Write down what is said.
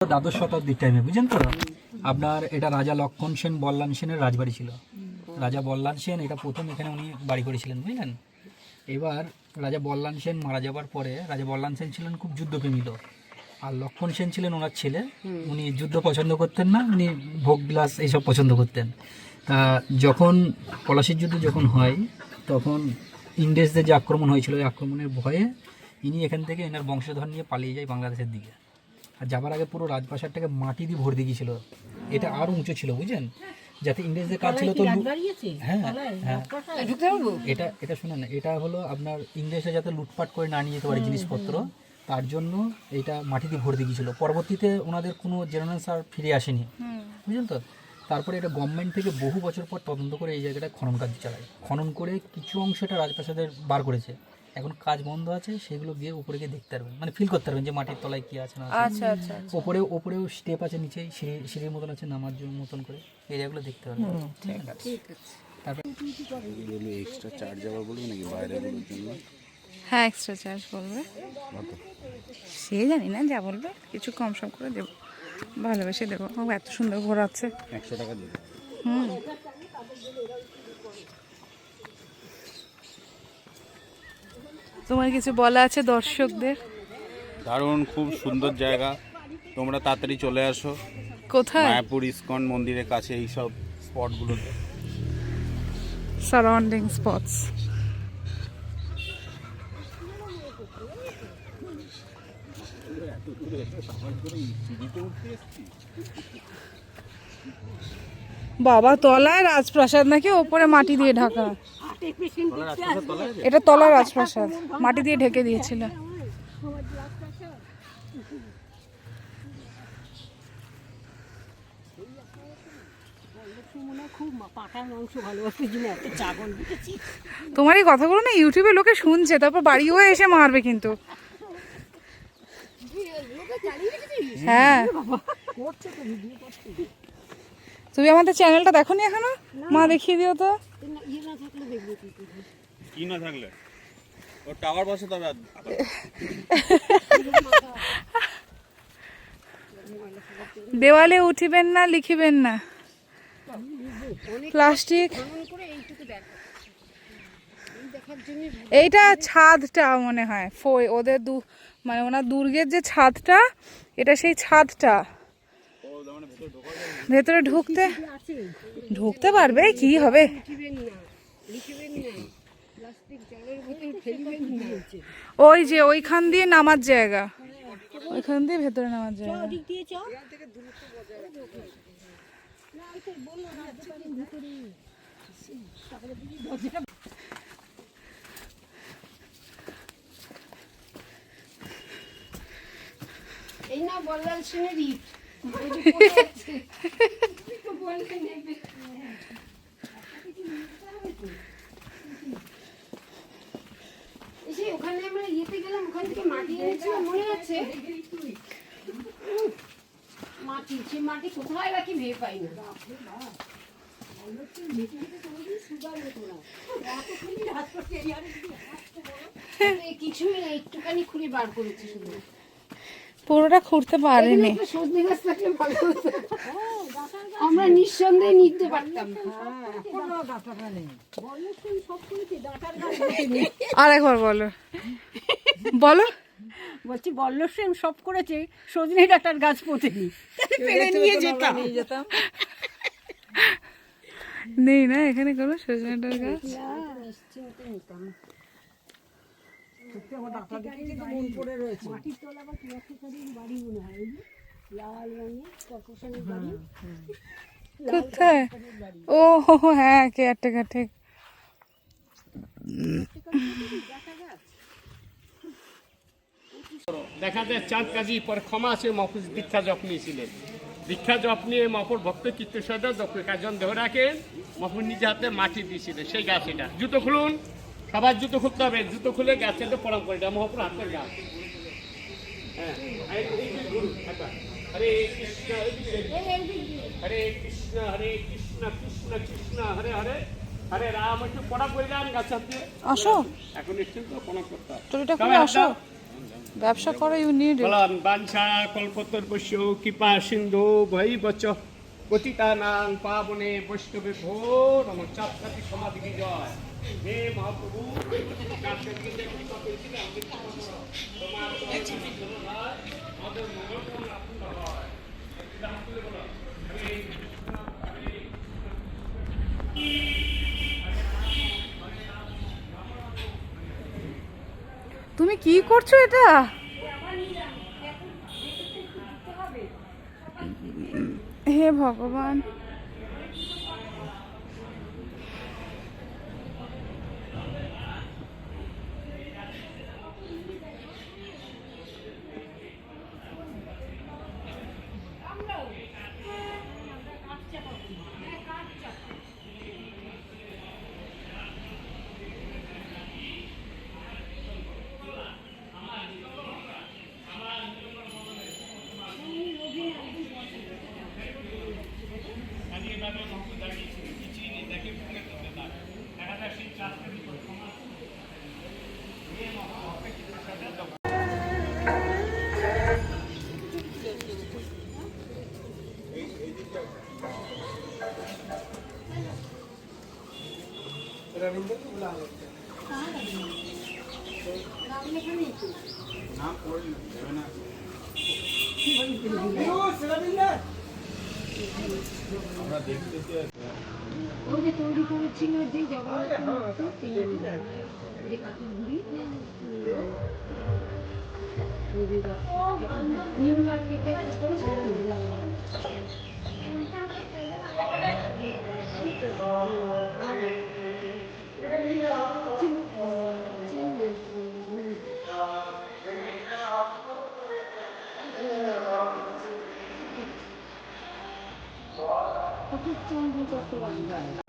দ্বাদশ শতাব্দীর টাইমে, বুঝলেন তো? আপনার এটা রাজা লক্ষণ সেন বল্লাল সেনের রাজবাড়ি ছিল। রাজা বল্লাল সেন এটা প্রথম এখানে উনি বাড়ি করেছিলেন, বুঝলেন। এবার রাজা বল্লাল সেন মারা যাবার পরে রাজা বল্লাল সেন ছিলেন খুব যুদ্ধপ্রেমী লোক, আর লক্ষণ সেন ছিলেন ওনার ছেলে। উনি যুদ্ধ পছন্দ করতেন না, উনি ভোগবিলাস এইসব পছন্দ করতেন। তা যখন পলাশির যুদ্ধ যখন হয়, তখন ইংরেজদের যে আক্রমণ হয়েছিল, ওই আক্রমণের ভয়ে ইনি এখান থেকে এনার বংশধর নিয়ে পালিয়ে যায় বাংলাদেশের দিকে। আর যাবার আগে পুরো রাজপ্রাসাদটাকে মাটি দিয়ে ভরে দিয়েছিল। এটা আরও উঁচু ছিল, বুঝলেন, যাতে ইংরেজদের কাজ ছিল তো। হ্যাঁ হ্যাঁ, এটা এটা শুনেন, এটা হলো আপনার ইংরেজরা যাতে লুটপাট করে না নিয়ে যেতে পারে জিনিসপত্র, তার জন্য এটা মাটি দিয়ে ভরে দিয়েছিল। পরবর্তীতে ওনাদের কোনো জেনারেলস আর ফিরে আসেনি, বুঝলেন তো। তারপরে এটা গভর্নমেন্ট থেকে বহু বছর পর তদন্ত করে এই জায়গাটা খনন কাজ চালায়। খনন করে কিছু অংশটা রাজপ্রাসাদের বার করেছে। এখন কাজ বন্ধ আছে, সেগুলো গিয়ে উপরে গিয়ে দেখতে পারবেন, মানে ফিল করতে পারবেন যে মাটির তলায় কি আছে না আছে। আচ্ছা আচ্ছা, ওপরেও স্টেপ আছে, নিচেই সিঁড়ির মতন আছে নামার জন্য মতন করে, এরিয়াগুলো দেখতে পারবেন। ঠিক আছে। তারপরে এক্সট্রা চার্জ যাবে বলবে নাকি বাইরেগুলোর জন্য? হ্যাঁ, এক্সট্রা চার্জ বলবে, সে জানি না, যা বলবে কিছু কম সম করে দেবো, ভালোবেসে দেবো। এত সুন্দর ঘোরাচ্ছে, 100 টাকা দেবে। তোমার কিছু বলা আছে দর্শকদের? দারুণ, খুব সুন্দর জায়গা। তোমরা তাড়াতাড়ি চলে আসো কোথায়? মায়াপুর ইসকন মন্দিরের কাছে এই সব স্পটগুলোতে। Surrounding spots. বাবা, তলায় রাজপ্রাসাদ নাকি? ওপরে মাটি দিয়ে ঢাকা? এটা তলায় রাজপ্রাসাদ, মাটি দিয়ে ঢেকে দিয়েছিল। তোমার এই কথাগুলো না ইউটিউবে লোকে শুনছে, তারপর বাড়িও এসে মারবে কিন্তু। হ্যাঁ, তুমি আমাদের চ্যানেলটা দেখোনি এখনো? মা দেখিয়ে দিও তো। কি না থাকলে ও টাওয়ার বসে তবে দেওয়ালে উঠিবেন না, লিখিবেন না, প্লাস্টিক। এইটা ছাদটা মনে হয় ওদের মানে ওনার দুর্গের যে ছাদটা, এটা সেই ছাদটা। ভেতরে ঢুকতে পারবে, কি হবে? ওই যে ওইখান দিয়ে নামার জায়গা, ওইখান দিয়ে ভেতরে নামার জায়গা। এই না বল্লাল সেনের ইট ওখানে আমরা ইয়েতে গেলাম, ওখান থেকে মাটি এনেছিলাম, মনে আছে? মাটি, সে মাটি কোথায় রাখি ভেবে পাই না। কিছুই না, একটুখানি খুঁড়ে বার করেছি শুধু, পুরোটা খুঁড়তে পারিনি। সজনে গাছ থাকলে ভালো হতো, আমরা নিঃসন্দেহে নিতে পারতাম। আর একবার বলো বলো। বলছি বল্লভ সেন সব করেছে, সজনে ডাঁটার গাছ পোতেনি, পেড়ে নিয়ে যেতাম। নেই না এখানে কোনো সজনেটার গাছ? নিশ্চিন্তে নিতাম। মাটির তলা বা কেয়ারটেকারের বাড়ি মনে হয়, লাল রঙের কর্পোরেশনের বাড়ি। কোথায়? ও হ্যাঁ, কেয়ারটেকার, ঠিক। দেখা যায় চাঁদ কাজী পরে ক্ষমা আছে মহফুজ দীক্ষা জপ নিয়েছিলেন। দীক্ষা জপ নিয়ে মহফুর ভক্ত চিত্তসদা কাজন দেহ রাখেন, মহফুর নিজে হাতে মাটি দিয়েছিলেন সেই গাছ। এটা জুতো খুলুন, সবার জুতো খুলতে হবে, জুতো খুলে গাছের প্রণাম করে, এটা মহফুর হাতের গাছ। হ্যাঁ, হরে কৃষ্ণ হরে কৃষ্ণ হরে কৃষ্ণ কৃষ্ণ কৃষ্ণ হরে হরে হরে রাম। একটু প্রণাম করে যান গাছ হাতে। আসো, এখন নিশ্চিন্ত প্রণাম করতে হবে। টুরিটা খুলে আসো। ব্যবসা করা ইউ নিড বলান বাঞ্ছা কল্পতর্বস্য কৃপা সিন্ধু ভৈ বচ পতিতানাং পাবনে বৈষ্ণবে ভো নম চাপকাতি সমাধি জয় হে মহাপ্রভু কার্তিক দিনে কৃপা করেছিলেন তোমার আমাদের মঙ্গল কামনা পূর্ণ হয় এটা হাত তুলে বলো তুমি কি করছো এটা? হে ভগবান, ওই যে তৈরি করেছিল যে জগন্নাথ মূর্তি, যে কাঠগুলি নিউ মার্কেটে চন্দ্র চট্টোপাধ্যায়